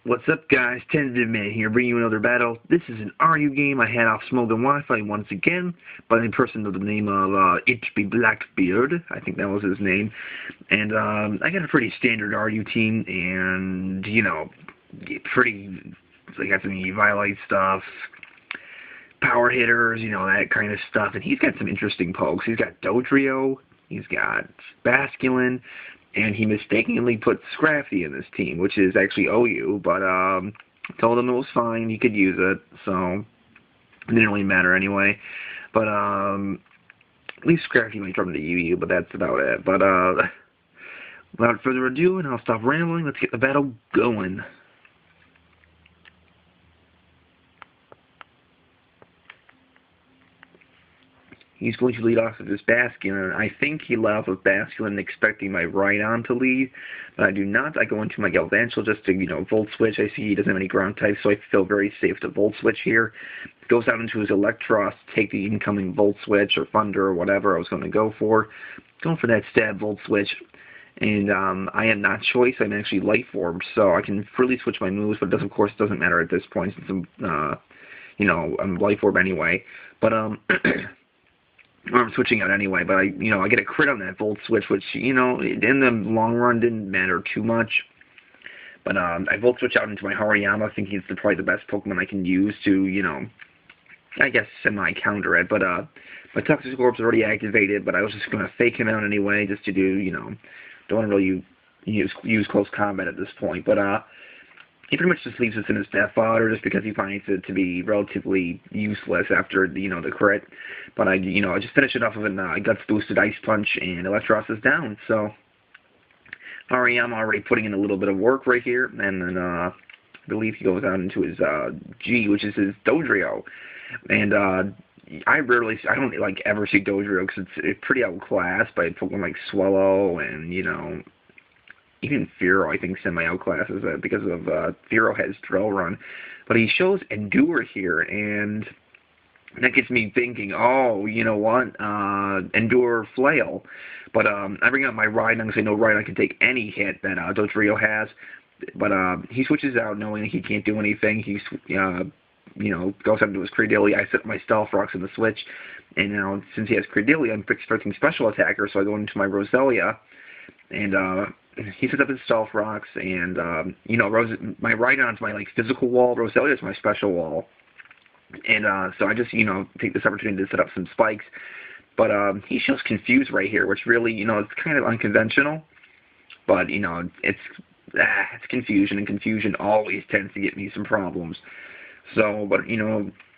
What's up, guys? Tentative Man here, bringing you another battle. This is an RU game I had off Smogon Wi-Fi once again by a person with the name of itbeblackbeard. I think that was his name. And I got a pretty standard RU team, and I got some Evilite stuff, power hitters, that kind of stuff. And he's got some interesting pokes. He's got Dodrio, he's got Basculin, and he mistakenly put Scrafty in this team, which is actually OU, but told him it was fine, he could use it, so it didn't really matter anyway. But at least Scrafty might drop into UU, but that's about it. But without further ado, and I'll stop rambling, let's get the battle going. He's going to lead off with his Basculin. I think he led off with Basculin expecting my Rhydon to lead, but I do not. I go into my Galvantula just to, Volt Switch. I see he doesn't have any ground types, so I feel very safe to Volt Switch here. Goes out into his Electros, take the incoming Volt Switch or Thunder or whatever I was going to go for. Going for that stab Volt Switch. And I am not Choice, I'm actually Life Orb, so I can freely switch my moves, but it of course doesn't matter at this point since I'm Life Orb anyway. But I'm switching out anyway, but I get a crit on that Volt Switch, which, in the long run didn't matter too much. But I Volt Switch out into my Hariyama, thinking it's probably the best Pokemon I can use to, I guess semi-counter it. But my Toxic Orb's already activated, but I was just going to fake him out anyway, just to do, don't want to really use close combat at this point. But he pretty much just leaves us in his death fodder just because he finds it to be relatively useless after the crit. But I just finish it off of a Guts boosted Ice Punch, and Electros is down. So I'm already putting in a little bit of work right here, and then I believe he goes out into his G, which is his Dodrio. And I don't ever see Dodrio because it's pretty outclassed by Pokemon like Swallow and even Fearow, I think, semi-outclasses it because of Fearow has Drill Run. But he shows Endure here, and that gets me thinking, oh, you know what, Endure Flail. But I bring up my Rhydon because I know Rhydon can take any hit that Dodrio has. But he switches out knowing that he can't do anything. He goes up into his Credillia. I set my Stealth Rocks in the switch. And now, since he has Credillia, I'm expecting Special Attacker, so I go into my Roselia. And he sets up his Stealth Rocks, and my Rhydon's my physical wall, Roselia's my special wall, and so I just take this opportunity to set up some spikes. But he shows Confuse right here, which really it's kind of unconventional, but it's confusion, and confusion always tends to get me some problems. So, but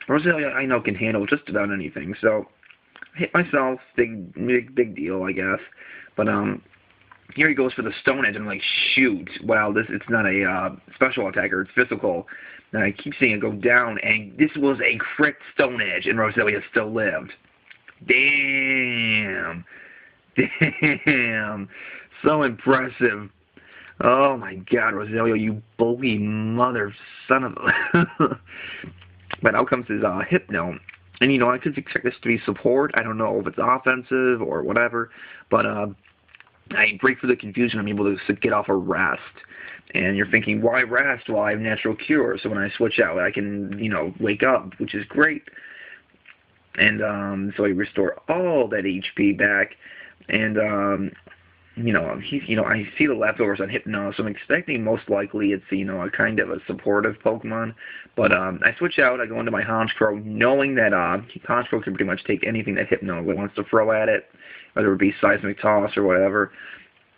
Roselia I know can handle just about anything. So I hit myself, big deal, I guess. But here he goes for the Stone Edge, and I'm like, shoot, well, it's not a special attacker, it's physical. And I keep seeing it go down, and this was a crit Stone Edge, and Roselia still lived. Damn. So impressive. Oh my god, Roselia, you bulky mother son of a... But out comes his Hypno. And, I could expect this to be support. I don't know if it's offensive or whatever, but I break for the confusion. I'm able to get off a rest. And you're thinking, why rest? Well, I have Natural Cure, so when I switch out, I can, wake up, which is great. And so I restore all that HP back. And, I see the leftovers on Hypno, so I'm expecting most likely it's, a kind of a supportive Pokemon. But I switch out, I go into my Honchkrow, knowing that Honchkrow can pretty much take anything that Hypno wants to throw at it, whether it be Seismic Toss or whatever.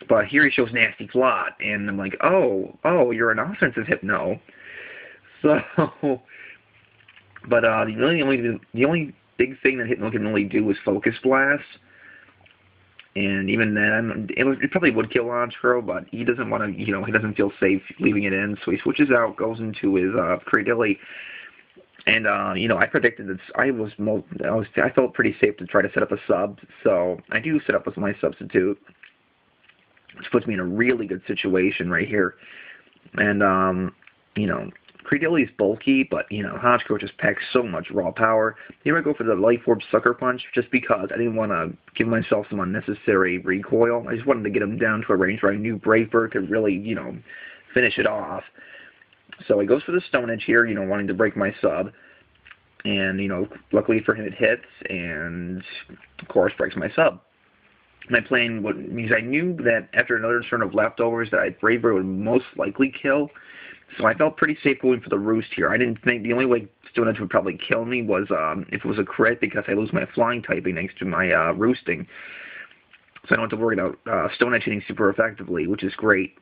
But here he shows Nasty Plot, and I'm like, oh, you're an offensive Hypno. So, but the only big thing that Hypno can really do is Focus Blast. And even then, it probably would kill Honchkrow, but he doesn't want to, he doesn't feel safe leaving it in, so he switches out, goes into his Credillia. And, I predicted that I felt pretty safe to try to set up a sub, so I do set up with my substitute, which puts me in a really good situation right here. And, Credillia's bulky, but, Honchkrow just packs so much raw power. Here I go for the Life Orb Sucker Punch, just because I didn't want to give myself some unnecessary recoil. I just wanted to get him down to a range where I knew Brave Bird could really, finish it off. So he goes for the Stone Edge here, wanting to break my sub. And, luckily for him it hits, and, of course, breaks my sub. My plan means I knew that after another turn of leftovers that Brave Bird would most likely kill. So I felt pretty safe going for the Roost here. I didn't think the only way Stone Edge would probably kill me was if it was a crit, because I lose my flying typing next to my roosting. So I don't have to worry about Stone Edge hitting super effectively, which is great.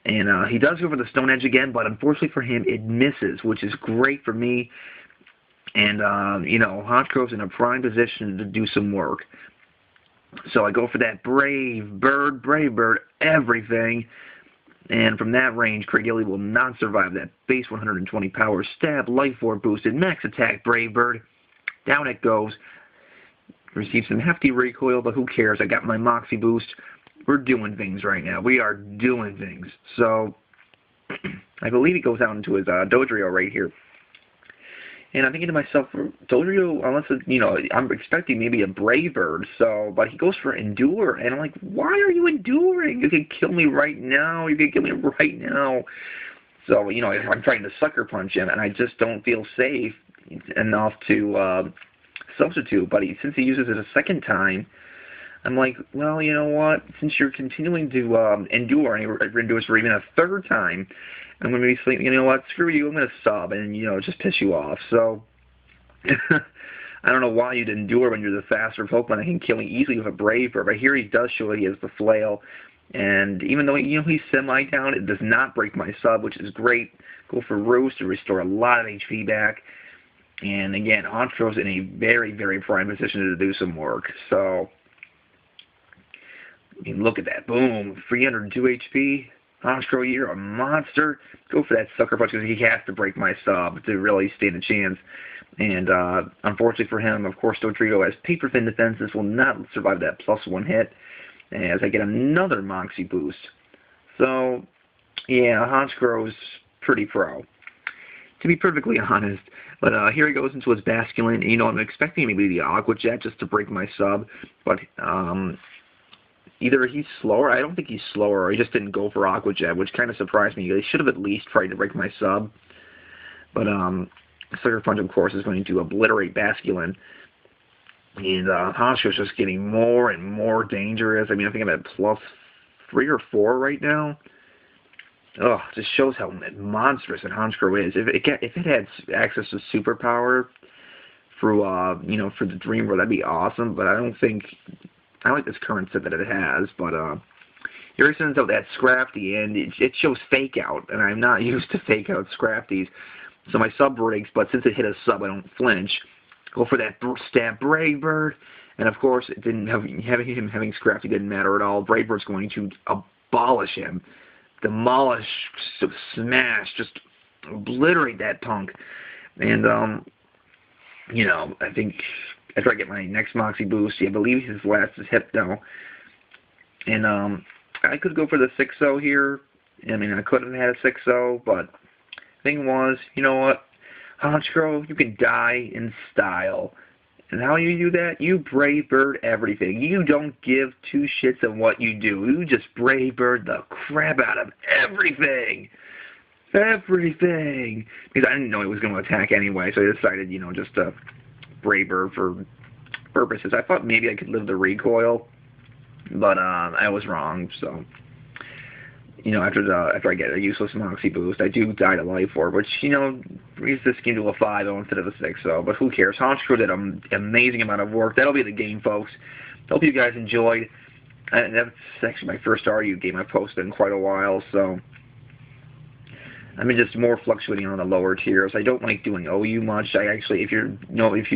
And he does go for the Stone Edge again, but unfortunately for him, it misses, which is great for me. And, Honchkrow's in a prime position to do some work. So I go for that Brave Bird, everything. And from that range, Craig Gilly will not survive that base 120 power stab, life orb boosted, max attack Brave Bird. Down it goes. Receive some hefty recoil, but who cares? I got my Moxie boost. We're doing things right now. We are doing things. So, I believe he goes out into his Dodrio right here. And I'm thinking to myself, Dodrio, unless I'm expecting maybe a Brave Bird, but he goes for Endure, and I'm like, why are you enduring? You can kill me right now. You can kill me right now. So, I'm trying to sucker punch him, and I just don't feel safe enough to substitute. But since he uses it a second time, I'm like, well, you know what? Since you're continuing to endure, and he endures for even a third time, I'm going to be sleeping. You know what? Screw you. I'm going to sub and, just piss you off. So, I don't know why you'd endure when you're the faster Pokemon that can kill me easily with a Brave Bird. But here he does show that he has the Flail. And even though, he's semi-down, it does not break my sub, which is great. Go for Roost to restore a lot of HP back. And again, Honchkrow's in a very, very prime position to do some work. So, look at that. Boom. 302 HP. Honchkrow, you're a monster. Go for that sucker punch, because he has to break my sub to really stand a chance. And unfortunately for him, of course, Dodrio has paper thin defenses, will not survive that +1 hit, as I get another Moxie boost. So, yeah, Honchkrow's pretty pro, to be perfectly honest. But here he goes into his Basculin. I'm expecting maybe the Aqua Jet just to break my sub, but either he's slower, I don't think he's slower, or he just didn't go for Aqua Jet, which kind of surprised me. They should have at least tried to break my sub. But Sucker Punch, of course, is going to obliterate Basculin. And Honchkrow's just getting more and more dangerous. I think I'm at +3 or 4 right now. Oh, it just shows how monstrous that Honchkrow is. If it had access to superpower through, for the Dream World, that'd be awesome. But I like this current set that it has, but here it sends out that Scrafty, and it shows Fake Out, and I'm not used to Fake Out Scrafties, so my sub breaks, but since it hit a sub, I don't flinch. Go for that stab Brave Bird, and of course, it didn't having Scrafty didn't matter at all. Brave Bird's going to abolish him, demolish, smash, just obliterate that punk, and I think after I get my next Moxie boost, I believe his last is Hypno. And I could go for the 6-0 here. I could have had a 6-0, but the thing was, you know what? Honchkrow, you can die in style. And how you do that? You Brave Bird everything. You don't give two shits on what you do. You just Brave Bird the crap out of everything. Everything. Because I didn't know he was going to attack anyway, so I decided, just to Brave Bird for purposes. I thought maybe I could live the recoil, but I was wrong. So, after I get a useless Moxie boost, I do die to Life Orb, which brings this game to a 5-0 instead of a 6-0. But who cares? Honchkrow did an amazing amount of work. That'll be the game, folks. Hope you guys enjoyed. That's actually my first RU game I've posted in quite a while. So. Just more fluctuating on the lower tiers. I don't like doing OU much. I actually, if you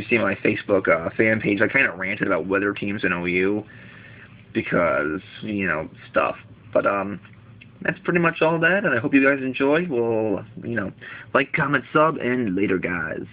see my Facebook fan page, I kind of ranted about weather teams in OU because, stuff. But that's pretty much all that, and I hope you guys enjoy. Well, like, comment, sub, and later, guys.